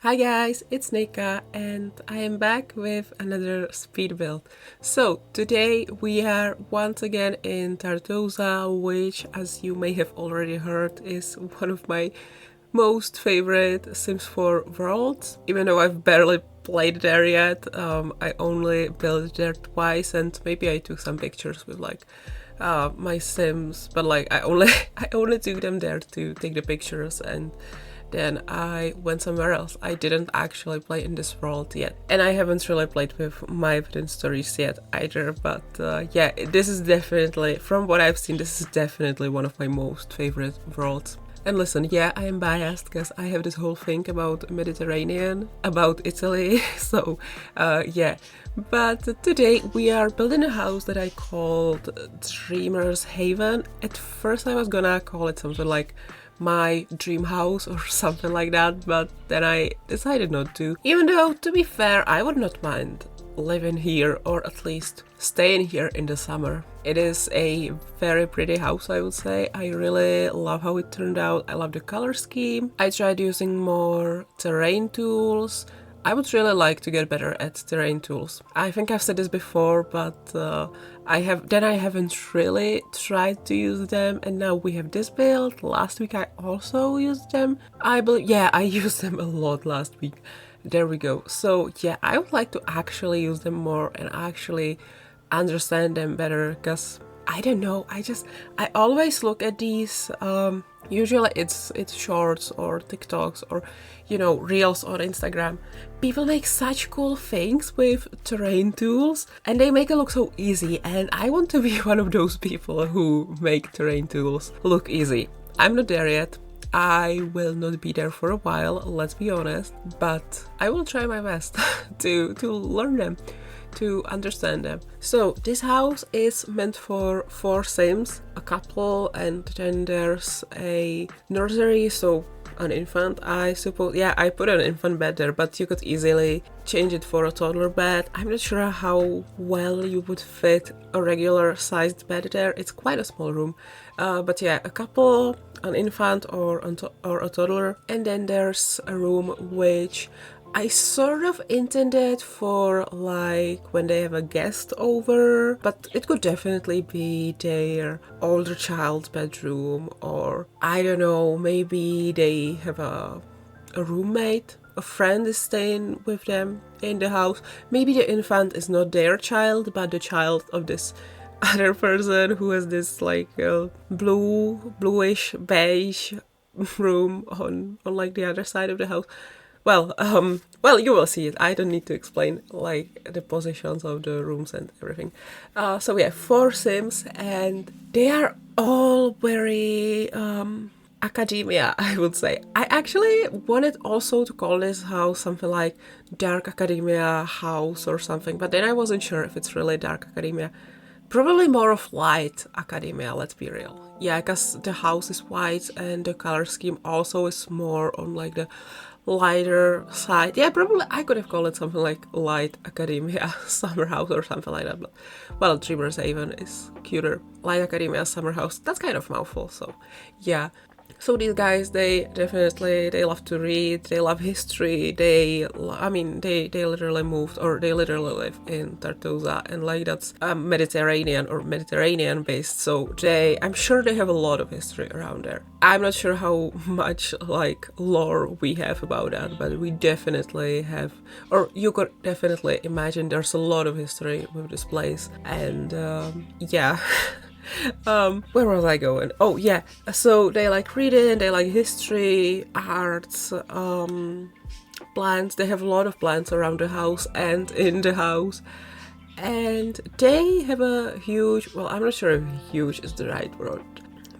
Hi guys, it's Nika and I am back with another speed build. So today we are once again in Tartusa, which as you may have already heard is one of my most favorite Sims 4 worlds. Even though I've barely played there yet, I only built there twice and maybe I took some pictures with my Sims, but I only took them there to take the pictures and then I went somewhere else. I didn't actually play in this world yet. And I haven't really played with my written stories yet either, but yeah, this is definitely, from what I've seen, this is definitely one of my most favorite worlds. And listen, yeah, I am biased because I have this whole thing about Mediterranean, about Italy, so yeah. But today we are building a house that I called Dreamer's Haven. At first I was gonna call it something like my dream house or something like that, but then I decided not to. Even though, to be fair, I would not mind living here or at least staying here in the summer. It is a very pretty house, I would say. I really love how it turned out. I love the color scheme. I tried using more terrain tools. I would really like to get better at terrain tools. I think I've said this before, but I haven't really tried to use them, and now we have this build. Last week I also used them. I believe, yeah, I used them a lot last week. There we go. So yeah, I would like to actually use them more and actually understand them better, because I don't know, I always look at these, usually it's shorts or TikToks or, you know, reels on Instagram. People make such cool things with terrain tools and they make it look so easy, and I want to be one of those people who make terrain tools look easy. I'm not there yet. I will not be there for a while, let's be honest, but I will try my best to learn them, to understand them. So this house is meant for 4 Sims, a couple, and then there's a nursery, so an infant, I suppose. Yeah, I put an infant bed there, but you could easily change it for a toddler bed. I'm not sure how well you would fit a regular sized bed there. It's quite a small room, but yeah, a couple, an infant or a toddler, and then there's a room which I sort of intended for like when they have a guest over, but it could definitely be their older child's bedroom, or I don't know, maybe they have a roommate, a friend is staying with them in the house. Maybe the infant is not their child, but the child of this other person who has this like bluish beige room on like the other side of the house. Well, you will see it. I don't need to explain like the positions of the rooms and everything. So we have 4 Sims, and they are all very academia, I would say. I actually wanted also to call this house something like Dark Academia House or something, but then I wasn't sure if it's really Dark Academia. Probably more of Light Academia, let's be real. Yeah, because the house is white and the color scheme also is more on like the lighter side. Yeah, probably I could have called it something like Light Academia Summer House or something like that, but well, Dreamer's Haven is cuter. Light Academia Summer House, that's kind of mouthful, so yeah. So these guys, they love to read, they love history, they literally moved, or they literally live in Tartusa, and like that's Mediterranean based, so I'm sure they have a lot of history around there. I'm not sure how much like lore we have about that, but we definitely have, or you could definitely imagine there's a lot of history with this place, and yeah. Where was I going? Oh yeah, so they like reading, they like history, arts, plants. They have a lot of plants around the house and in the house, and they have a huge, well, I'm not sure if huge is the right word,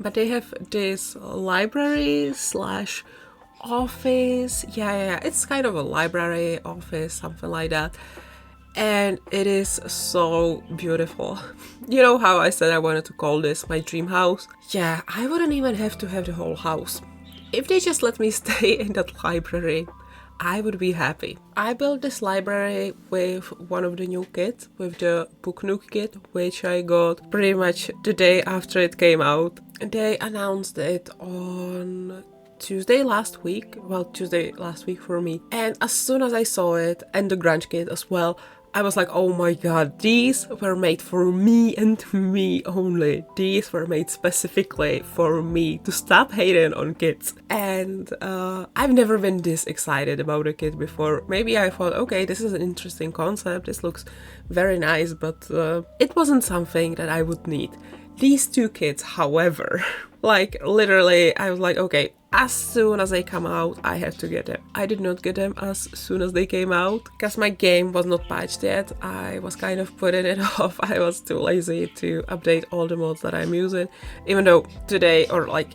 but they have this library slash office. Yeah, it's kind of a library office, something like that. And it is so beautiful. You know how I said I wanted to call this my dream house? Yeah, I wouldn't even have to have the whole house. If they just let me stay in that library, I would be happy. I built this library with one of the new kits, with the Book Nook kit, which I got pretty much the day after it came out. They announced it on Tuesday last week for me. And as soon as I saw it, and the grunge kit as well, I was like, oh my god, these were made for me and me only. These were made specifically for me, to stop hating on kits. And I've never been this excited about a kit before. Maybe I thought, okay, this is an interesting concept, this looks very nice, but it wasn't something that I would need. These two kits, however, like literally, I was like, okay, as soon as they come out, I have to get them. I did not get them as soon as they came out because my game was not patched yet. I was kind of putting it off. I was too lazy to update all the mods that I'm using, even though today, or like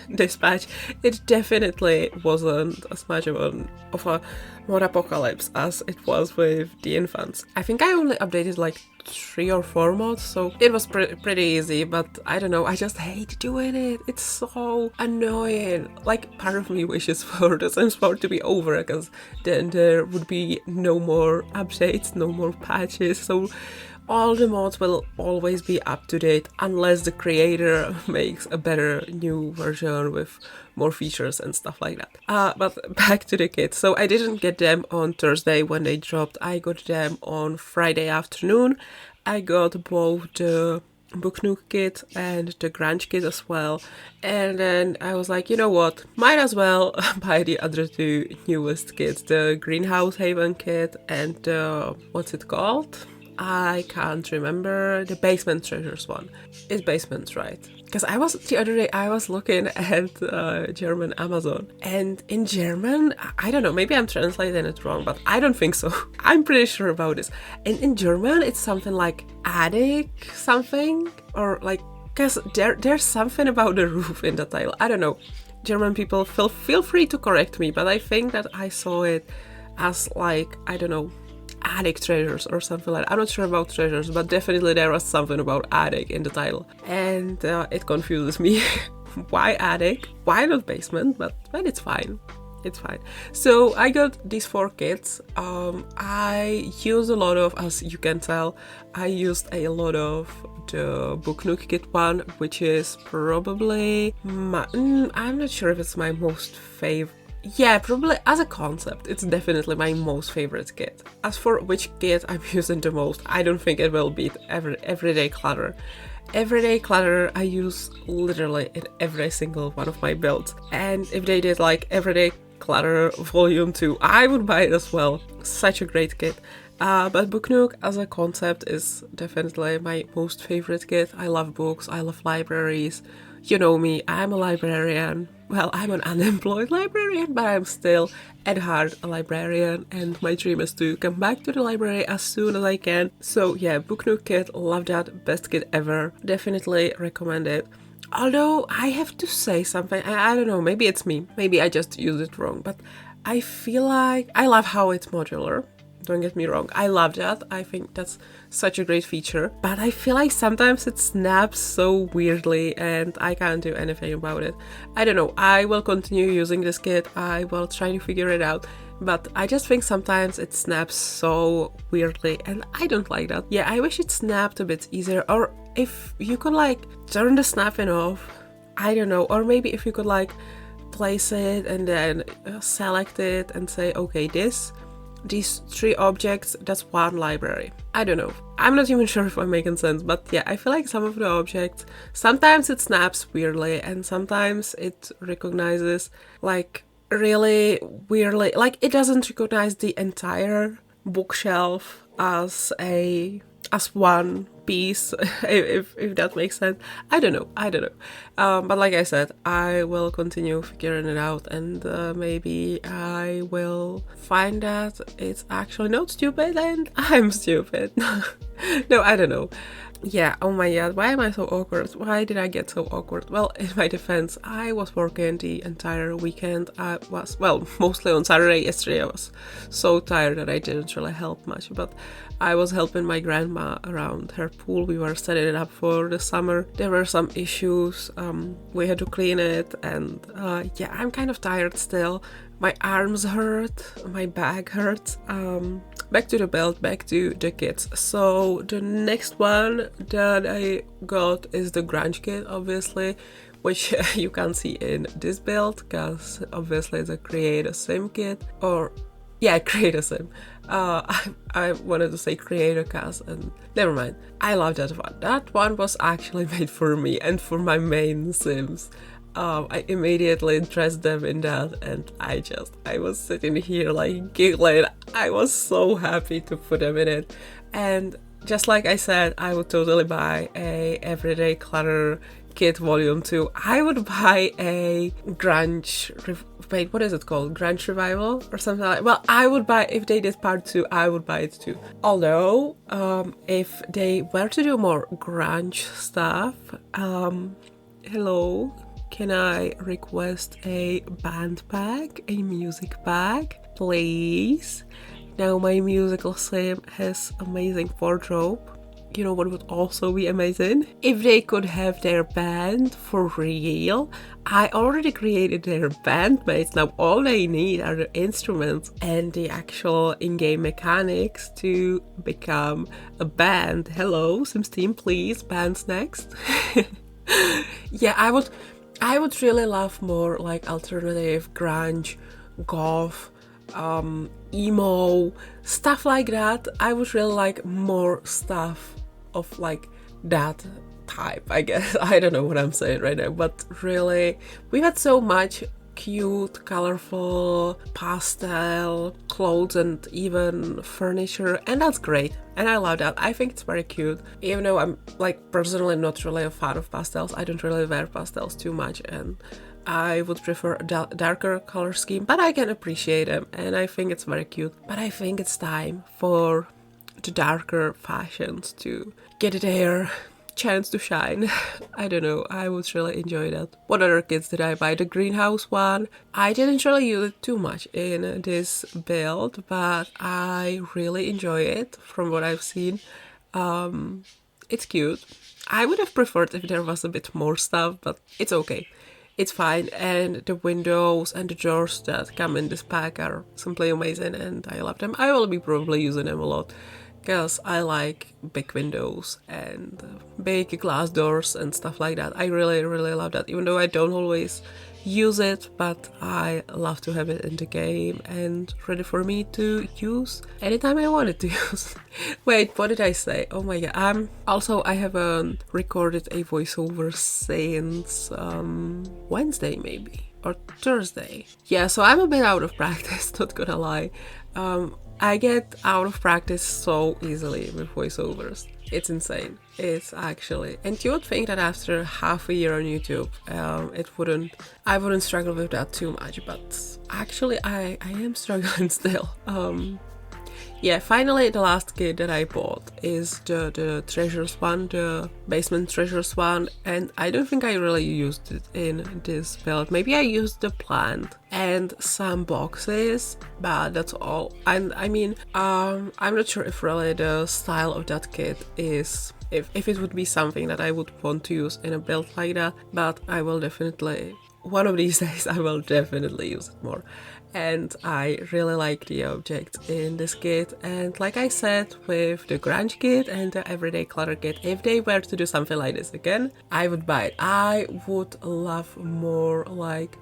this patch, it definitely wasn't as much of a mod apocalypse as it was with the infants. I think I only updated like 3 or 4 mods, so it was pretty easy, but I don't know, I just hate doing it. It's so annoying. Like, part of me wishes for the Sims 4 to be over, because then there would be no more updates, no more patches, so all the mods will always be up to date unless the creator makes a better new version with more features and stuff like that. But back to the kits. So I didn't get them on Thursday when they dropped. I got them on Friday afternoon. I got both the Book Nook kit and the Grunge kit as well. And then I was like, you know what, might as well buy the other 2 newest kits, the Greenhouse Haven kit and the, what's it called? I can't remember, the Basement Treasures one. It's Basements, right? Because the other day I was looking at German Amazon, and in German, I don't know, maybe I'm translating it wrong, but I don't think so. I'm pretty sure about this. And in German, it's something like attic something, or like, because there's something about the roof in the title. I don't know. German people, feel free to correct me, but I think that I saw it as like, I don't know, attic treasures or something like that. I'm not sure about treasures, but definitely there was something about attic in the title, and it confuses me. Why attic? Why not basement? But it's fine. It's fine. So I got these 4 kits. I used a lot of, as you can tell, I used a lot of the Book Nook kit one, which is probably I'm not sure if it's my most favorite. Yeah, probably as a concept, it's definitely my most favorite kit. As for which kit I'm using the most, I don't think it will beat Everyday Clutter. Everyday Clutter I use literally in every single one of my builds. And if they did like Everyday Clutter Volume 2, I would buy it as well. Such a great kit. But Book Nook as a concept is definitely my most favorite kit. I love books, I love libraries. You know me, I'm a librarian. Well, I'm an unemployed librarian, but I'm still at heart a librarian, and my dream is to come back to the library as soon as I can. So yeah, Book Nook kit, love that, best kit ever. Definitely recommend it. Although I have to say something, I don't know, maybe it's me, maybe I just used it wrong, but I feel like I love how it's modular. Don't get me wrong, I love that. I think that's such a great feature, but I feel like sometimes it snaps so weirdly and I can't do anything about it. I don't know, I will continue using this kit, I will try to figure it out, but I just think sometimes it snaps so weirdly and I don't like that. Yeah, I wish it snapped a bit easier, or if you could like turn the snapping off, I don't know, or maybe if you could like place it and then select it and say, okay, these 3 objects, that's one library. I don't know. I'm not even sure if I'm making sense, but yeah, I feel like some of the objects, sometimes it snaps weirdly and sometimes it recognizes like really weirdly, like it doesn't recognize the entire bookshelf as one piece, if that makes sense. I don't know. But like I said, I will continue figuring it out, and maybe I will find that it's actually not stupid and I'm stupid. No, I don't know. Yeah, oh my god, why am I so awkward? Why did I get so awkward? Well, in my defense, I was working the entire weekend. I was, well, mostly on Saturday. Yesterday I was so tired that I didn't really help much, but I was helping my grandma around her pool. We were setting it up for the summer. There were some issues, we had to clean it, and yeah, I'm kind of tired still. My arms hurt, my back hurts. Back to the belt, back to the kits. So the next one that I got is the grunge kit, obviously. which you can't see in this build because obviously it's a create a sim kit, or yeah, create a sim. I wanted to say create a cast, and never mind. I love that one. That one was actually made for me and for my main sims. I immediately dressed them in that, and I was sitting here like giggling. I was so happy to put them in it. And just like I said, I would totally buy a Everyday Clutter Kit Volume 2. I would buy a wait, what is it called? Grunge Revival or something like that. Well, I would buy, if they did part 2, I would buy it too. Although, if they were to do more grunge stuff, hello, can I request a band pack, a music pack, please? Now my musical sim has amazing wardrobe. You know what would also be amazing? If they could have their band for real. I already created their bandmates. Now all they need are the instruments and the actual in-game mechanics to become a band. Hello, Sims team, please, bands next. Yeah, I would really love more like alternative, grunge, goth, emo, stuff like that. I would really like more stuff of like that type, I guess. I don't know what I'm saying right now, but really, we've had so much cute, colorful, pastel clothes and even furniture, and that's great. And I love that. I think it's very cute. Even though I'm like personally not really a fan of pastels, I don't really wear pastels too much, and I would prefer a darker color scheme, but I can appreciate them, and I think it's very cute. But I think it's time for the darker fashions to get their chance to shine. I don't know, I would really enjoy that. What other kits did I buy? The greenhouse one. I didn't really use it too much in this build, but I really enjoy it from what I've seen. It's cute. I would have preferred if there was a bit more stuff, but it's okay. It's fine, and the windows and the doors that come in this pack are simply amazing, and I love them. I will be probably using them a lot because I like big windows and big glass doors and stuff like that. I really, really love that, even though I don't always use it, but I love to have it in the game and ready for me to use anytime I wanted to use. Wait, what did I say? Oh my god. I haven't recorded a voiceover since Wednesday maybe, or Thursday. Yeah, so I'm a bit out of practice, not gonna lie. I get out of practice so easily with voiceovers. It's insane. It's actually, and you would think that after half a year on YouTube, I wouldn't struggle with that too much, but actually I am struggling still. Yeah, finally the last kit that I bought is the treasures one, the basement treasures one, and I don't think I really used it in this build. Maybe I used the plant and some boxes, but that's all. And I mean, I'm not sure if really the style of that kit is, if it would be something that I would want to use in a build like that, but I will definitely, one of these days I will definitely use it more. And I really like the objects in this kit, and like I said with the grunge kit and the everyday clutter kit, if they were to do something like this again, I would buy it. I would love more like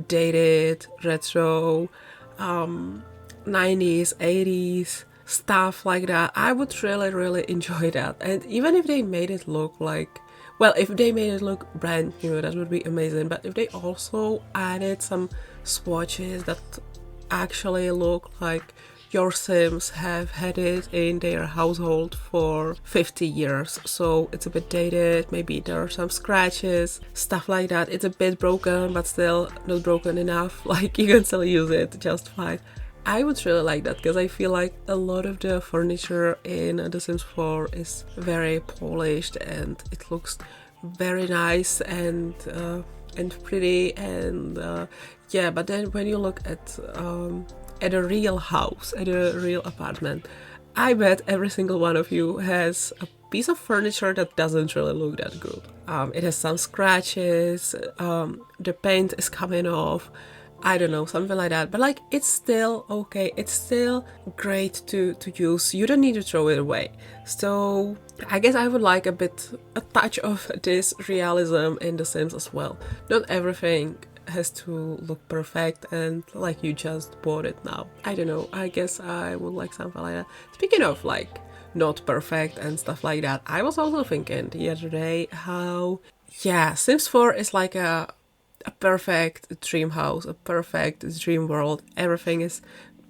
dated, retro, 90s, 80s, stuff like that. I would really, really enjoy that. And even if they made it look like, well, if they made it look brand new, that would be amazing. But if they also added some swatches that actually look like your Sims have had it in their household for 50 years, so it's a bit dated, maybe there are some scratches, stuff like that. It's a bit broken, but still not broken enough, like you can still use it just fine. I would really like that, because I feel like a lot of the furniture in The Sims 4 is very polished and it looks very nice and pretty, and yeah, but then when you look at a real house, at a real apartment, I bet every single one of you has a piece of furniture that doesn't really look that good. It has some scratches, the paint is coming off, I don't know, something like that. But like, it's still okay. It's still great to use. You don't need to throw it away. So I guess I would like a touch of this realism in The Sims as well. Not everything has to look perfect and like you just bought it now. I don't know. I guess I would like something like that. Speaking of like not perfect and stuff like that, I was also thinking the other day how, yeah, Sims 4 is like a perfect dream house, a perfect dream world. Everything is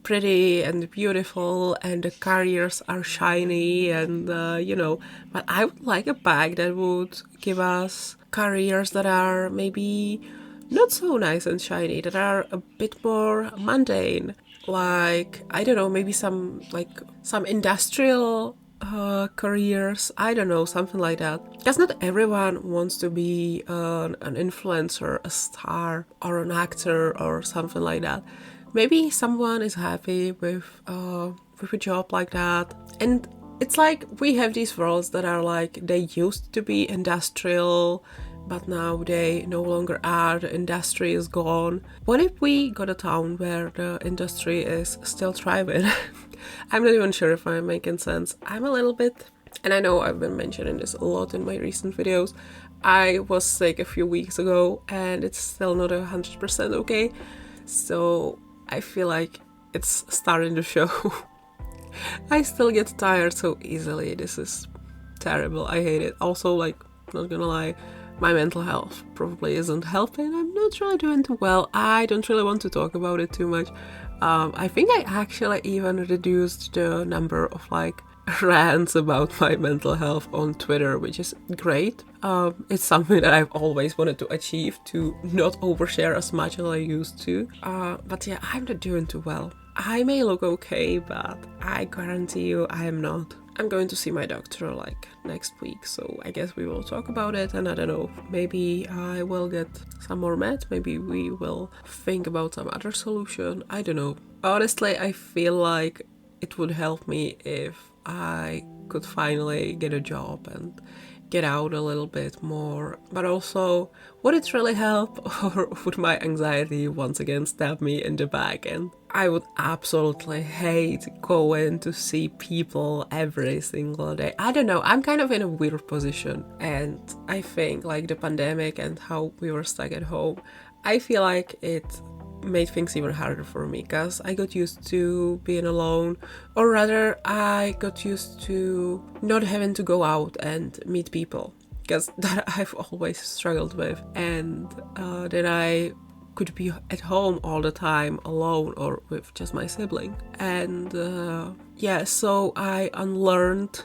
pretty and beautiful and the careers are shiny and but I would like a bag that would give us careers that are maybe not so nice and shiny, that are a bit more mundane, like, I don't know, maybe some industrial careers, I don't know, something like that. Because not everyone wants to be an influencer, a star, or an actor, or something like that. Maybe someone is happy with a job like that. And it's like we have these worlds that are like, they used to be industrial, but now they no longer are, the industry is gone. What if we got a town where the industry is still thriving? I'm not even sure if I'm making sense. I'm a little bit, and I know I've been mentioning this a lot in my recent videos, I was sick a few weeks ago and it's still not 100% okay. So I feel like it's starting to show. I still get tired so easily. This is terrible. I hate it. Also, like, not gonna lie, my mental health probably isn't helping. I'm not really doing too well. I don't really want to talk about it too much. I think I actually even reduced the number of like rants about my mental health on Twitter, which is great. It's something that I've always wanted to achieve, to not overshare as much as I used to. But yeah, I'm not doing too well. I may look okay, but I guarantee you I am not. I'm going to see my doctor like next week, so I guess we will talk about it, and I don't know, maybe I will get some more meds, maybe we will think about some other solution, I don't know. Honestly, I feel like it would help me if I could finally get a job and get out a little bit more, but also, would it really help, or would my anxiety once again stab me in the back? And I would absolutely hate going to see people every single day. I don't know, I'm kind of in a weird position, and I think like the pandemic and how we were stuck at home, I feel like it made things even harder for me, because I got used to being alone, or rather I got used to not having to go out and meet people, because that I've always struggled with, and then I could be at home all the time alone or with just my sibling, and yeah, so I unlearned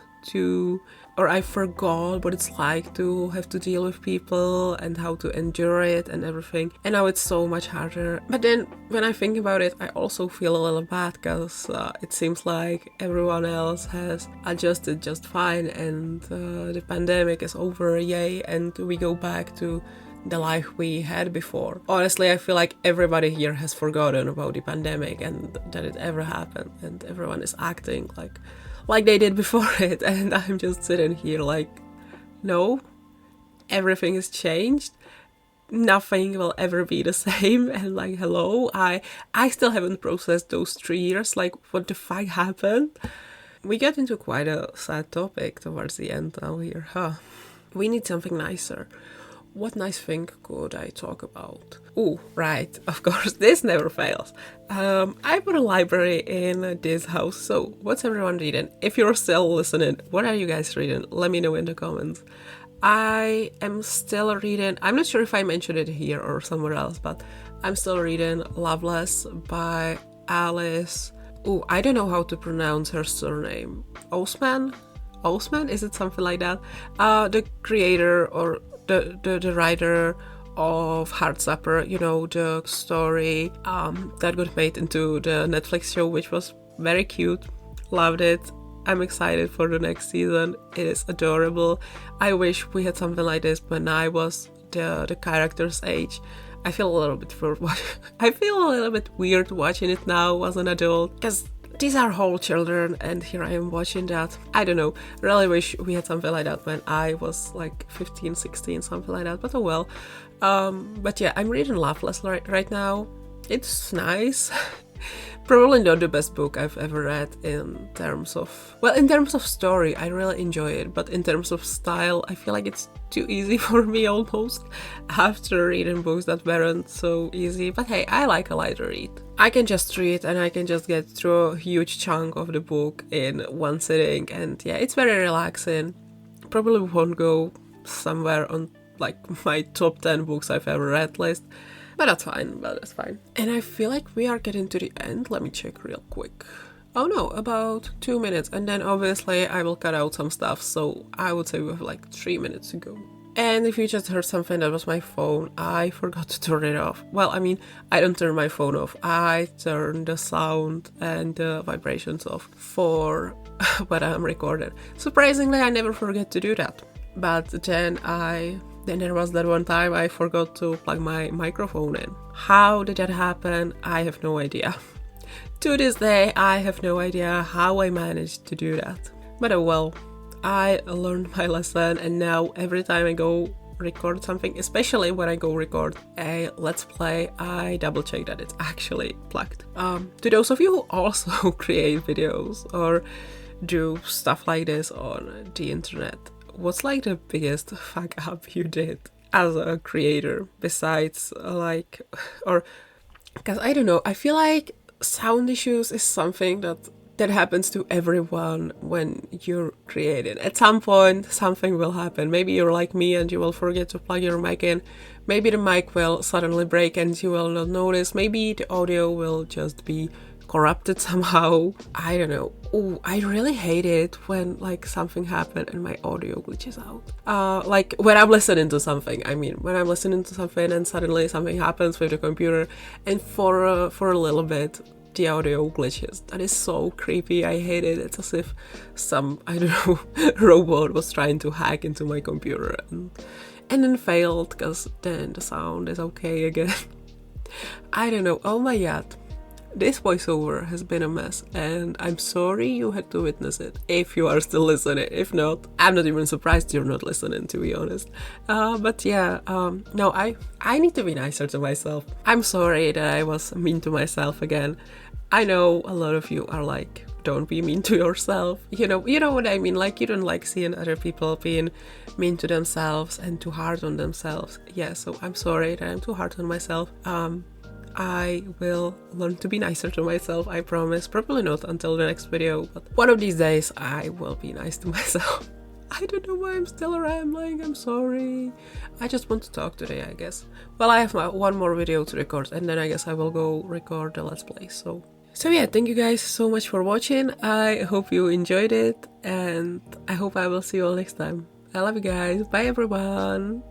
or I forgot what it's like to have to deal with people and how to endure it and everything. And now it's so much harder. But then when I think about it, I also feel a little bad, because it seems like everyone else has adjusted just fine, and the pandemic is over, yay, and we go back to the life we had before. Honestly, I feel like everybody here has forgotten about the pandemic and that it ever happened, and everyone is acting like they did before it, and I'm just sitting here like, no, everything has changed, nothing will ever be the same, and like, hello, I still haven't processed those 3 years, like, what the fuck happened? We get into quite a sad topic towards the end now here, huh? We need something nicer. What nice thing could I talk about? Oh, right, of course, this never fails. I put a library in this house, so what's everyone reading? If you're still listening, what are you guys reading? Let me know in the comments. I am still reading, I'm not sure if I mentioned it here or somewhere else, but I'm still reading Loveless by Alice. Oh, I don't know how to pronounce her surname. Osman? Is it something like that? The creator or the writer of Heartstopper, you know, the story that got made into the Netflix show, which was very cute. Loved it. I'm excited for the next season. It is adorable. I wish we had something like this when I was the character's age. I feel a little bit weird watching it now as an adult, because these are whole children and here I am watching that. I don't know, really wish we had something like that when I was like 15, 16, something like that, but oh well. But yeah, I'm reading Loveless right now. It's nice. Probably not the best book I've ever read in terms of, well, in terms of story, I really enjoy it, but in terms of style, I feel like it's too easy for me almost after reading books that weren't so easy. But hey, I like a lighter read. I can just read and I can just get through a huge chunk of the book in one sitting, and yeah, it's very relaxing. Probably won't go somewhere on like my top 10 books I've ever read list. But that's fine. And I feel like we are getting to the end. Let me check real quick. Oh no, about 2 minutes. And then obviously I will cut out some stuff. So I would say we have like 3 minutes to go. And if you just heard something, that was my phone. I forgot to turn it off. Well, I mean, I don't turn my phone off. I turn the sound and the vibrations off for when I'm recording. Surprisingly, I never forget to do that. But then there was that one time I forgot to plug my microphone in. How did that happen? I have no idea. To this day, I have no idea how I managed to do that. But oh well, I learned my lesson, and now every time I go record something, especially when I go record a Let's Play, I double check that it's actually plugged. To those of you who also create videos or do stuff like this on the internet, what's like the biggest fuck up you did as a creator besides because I don't know, I feel like sound issues is something that happens to everyone when you're creating. At some point something will happen. Maybe you're like me and you will forget to plug your mic in. Maybe the mic will suddenly break and you will not notice. Maybe the audio will just be corrupted somehow. I don't know. Oh, I really hate it when like something happened and my audio glitches out. Like when I'm listening to something. I mean, when I'm listening to something and suddenly something happens with the computer, and for a little bit the audio glitches. That is so creepy. I hate it. It's as if some, I don't know, robot was trying to hack into my computer and then failed, because then the sound is okay again. I don't know. Oh my god. This voiceover has been a mess, and I'm sorry you had to witness it, if you are still listening. If not, I'm not even surprised you're not listening, to be honest. But yeah, no, I need to be nicer to myself. I'm sorry that I was mean to myself again. I know a lot of you are like, don't be mean to yourself. You know what I mean? Like, you don't like seeing other people being mean to themselves and too hard on themselves. Yeah, so I'm sorry that I'm too hard on myself. I will learn to be nicer to myself, I promise. Probably not until the next video, but one of these days I will be nice to myself. I don't know why I'm still rambling, I'm sorry. I just want to talk today, I guess. Well, I have one more video to record, and then I guess I will go record the Let's Play. So yeah, thank you guys so much for watching. I hope you enjoyed it, and I hope I will see you all next time. I love you guys. Bye everyone.